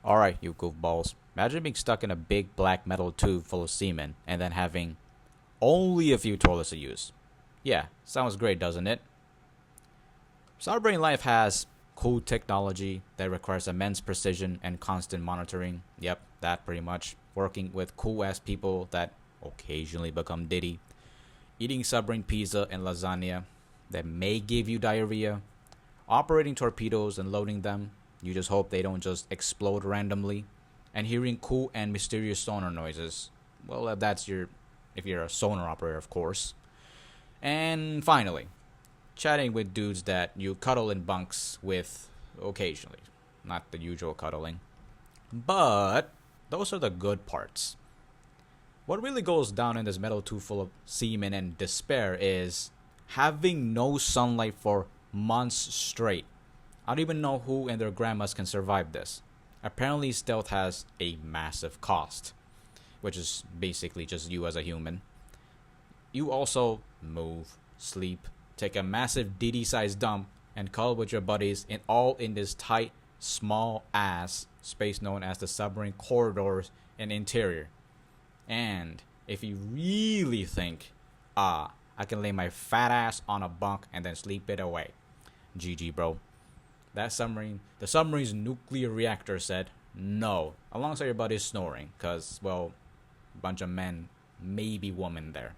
Alright, you goofballs. Imagine being stuck in a big black metal tube full of semen and then having only a few toilets to use. Yeah, sounds great, doesn't it? Submarine life has cool technology that requires immense precision and constant monitoring. Yep, that pretty much. Working with cool ass people that occasionally become ditty. Eating submarine pizza and lasagna that may give you diarrhea. Operating torpedoes and loading them. You just hope they don't just explode randomly. And hearing cool and mysterious sonar noises. Well, if you're a sonar operator, of course. And finally, chatting with dudes that you cuddle in bunks with occasionally. Not the usual cuddling. But those are the good parts. What really goes down in this metal tube full of semen and despair is having no sunlight for months straight. I don't even know who and their grandmas can survive this. Apparently, stealth has a massive cost, which is basically just you as a human. You also move, sleep, take a massive DD-sized dump, and cuddle with your buddies in this tight, small ass space known as the submarine corridors and interior. And if you really think, I can lay my fat ass on a bunk and then sleep it away. GG, bro. The submarine's nuclear reactor said no, alongside your buddies snoring, cause, well, a bunch of men, maybe women there.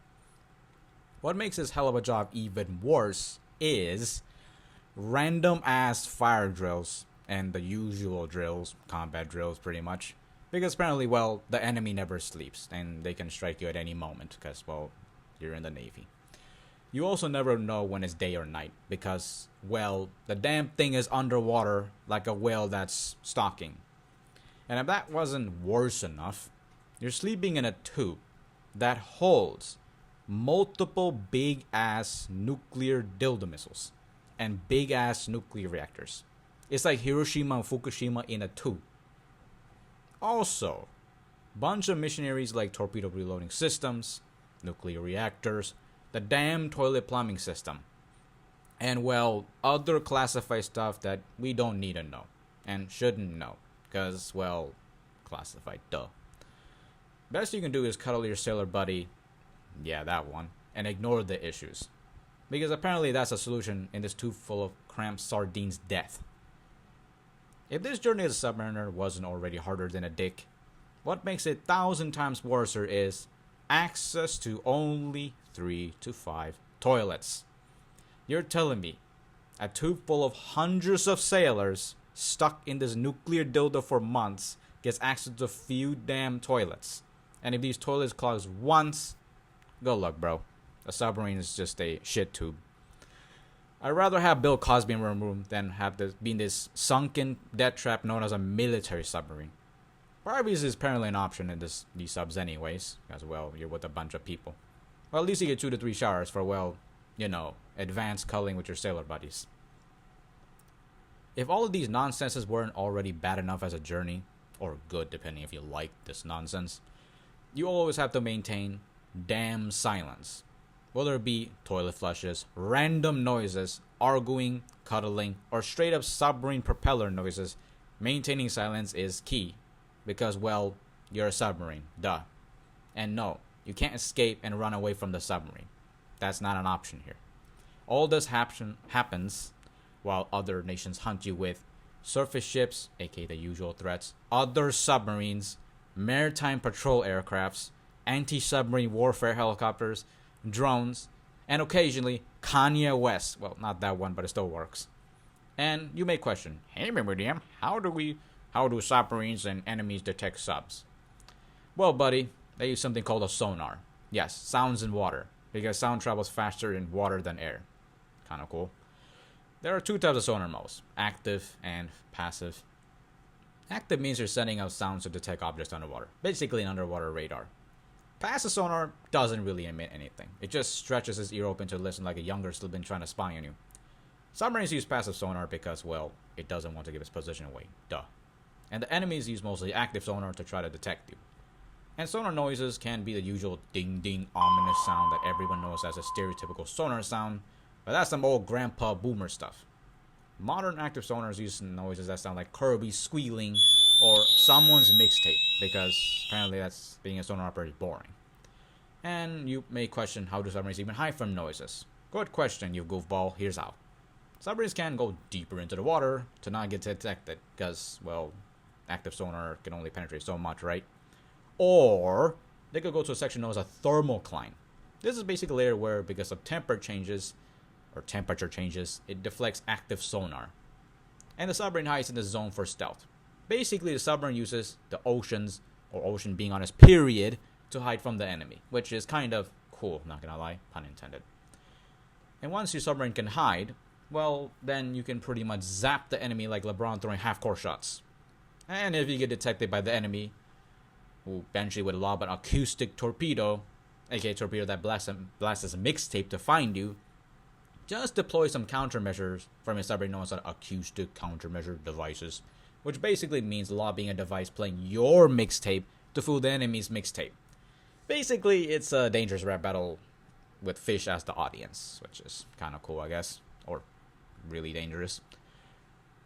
What makes this hell of a job even worse is random ass fire drills and the usual drills, combat drills pretty much. Because apparently, well, the enemy never sleeps and they can strike you at any moment because, well, you're in the Navy. You also never know when it's day or night because, well, the damn thing is underwater like a whale that's stalking. And if that wasn't worse enough, you're sleeping in a tube that holds multiple big ass nuclear dildo missiles and big ass nuclear reactors. It's like Hiroshima and Fukushima in a tube. Also, bunch of missionaries like torpedo reloading systems, nuclear reactors, the damn toilet plumbing system, and, well, other classified stuff that we don't need to know and shouldn't know because, well, classified, duh. Best you can do is cuddle your sailor buddy, yeah, that one, and ignore the issues. Because apparently that's a solution in this tube full of cramped sardines death. If this journey as a submariner wasn't already harder than a dick, what makes it 1,000 times worse is access to only 3 to 5 toilets. You're telling me a tube full of hundreds of sailors stuck in this nuclear dildo for months gets access to a few damn toilets. And if these toilets clog once, good luck, bro. A submarine is just a shit tube. I'd rather have Bill Cosby in one room than have this be in this sunken death trap known as a military submarine. Privacy is apparently an option in these subs anyways, as well, you're with a bunch of people. Well, at least you get 2 to 3 showers for, well, advanced cuddling with your sailor buddies. If all of these nonsenses weren't already bad enough as a journey, or good depending if you like this nonsense, you always have to maintain damn silence. Whether it be toilet flushes, random noises, arguing, cuddling, or straight up submarine propeller noises, maintaining silence is key. Because, well, you're a submarine, duh. And no, you can't escape and run away from the submarine. That's not an option here. All this happens while other nations hunt you with surface ships, aka the usual threats, other submarines, maritime patrol aircrafts, anti-submarine warfare helicopters, drones, and occasionally Kanye West. Well, not that one, but it still works. And you may question, hey, Miriam, how do submarines and enemies detect subs? Well, buddy, they use something called a sonar. Yes, sounds in water, because sound travels faster in water than air. Kinda cool. There are 2 types of sonar modes, active and passive. Active means you're sending out sounds to detect objects underwater, basically an underwater radar. Passive sonar doesn't really emit anything. It just stretches its ear open to listen like a younger still been trying to spy on you. Submarines use passive sonar because, well, it doesn't want to give its position away. Duh. And the enemies use mostly active sonar to try to detect you. And sonar noises can be the usual ding-ding ominous sound that everyone knows as a stereotypical sonar sound, but that's some old grandpa boomer stuff. Modern active sonars use noises that sound like Kirby squealing, or someone's mixtape, because apparently that's being a sonar operator is boring. And you may question, how do submarines even hide from noises? Good question, you goofball. Here's how. Submarines can go deeper into the water to not get detected, because, well, active sonar can only penetrate so much, right? Or they could go to a section known as a thermocline. This is basically a layer where, because of temperature changes, it deflects active sonar. And the submarine hides in the zone for stealth. Basically, the submarine uses the oceans, or ocean being on its period, to hide from the enemy, which is kind of cool, not gonna lie, pun intended. And once your submarine can hide, well, then you can pretty much zap the enemy like LeBron throwing half-court shots. And if you get detected by the enemy, who eventually would lob an acoustic torpedo, aka torpedo that blasts a mixtape to find you, just deploy some countermeasures from a submarine known as acoustic countermeasure devices, which basically means lobbing a device playing your mixtape to fool the enemy's mixtape. Basically, it's a dangerous rap battle with fish as the audience, which is kind of cool, I guess, or really dangerous.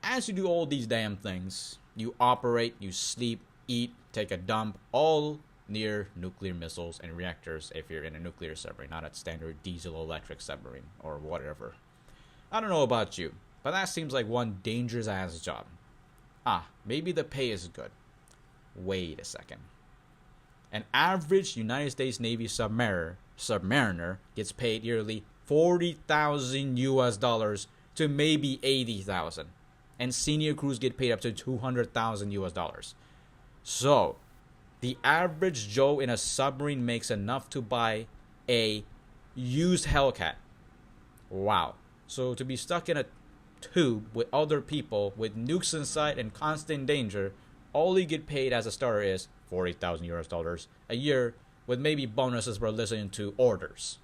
As you do all these damn things, you operate, you sleep, eat, take a dump, all near nuclear missiles and reactors if you're in a nuclear submarine, not a standard diesel-electric submarine or whatever. I don't know about you, but that seems like one dangerous-ass job. Maybe the pay is good. Wait a second. An average United States Navy submariner gets paid yearly $40,000 to maybe $80,000, and senior crews get paid up to $200,000. So, the average Joe in a submarine makes enough to buy a used Hellcat. Wow. So to be stuck in a tube with other people with nukes inside and constant danger, all you get paid as a starter is $40,000 a year, with maybe bonuses for listening to orders.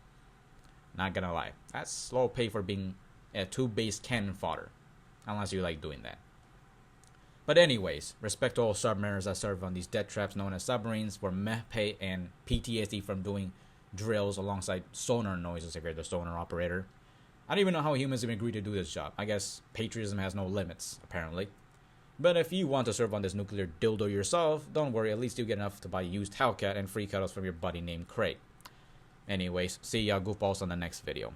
Not gonna lie, that's low pay for being a tube-based cannon fodder, unless you like doing that. But anyways, respect to all submariners that serve on these death traps known as submarines for meh pay and PTSD from doing drills alongside sonar noises if you're the sonar operator. I don't even know how humans even agree to do this job. I guess patriotism has no limits, apparently. But if you want to serve on this nuclear dildo yourself, don't worry, at least you get enough to buy used Hellcat and free cuddles from your buddy named Craig. Anyways, see ya goofballs on the next video.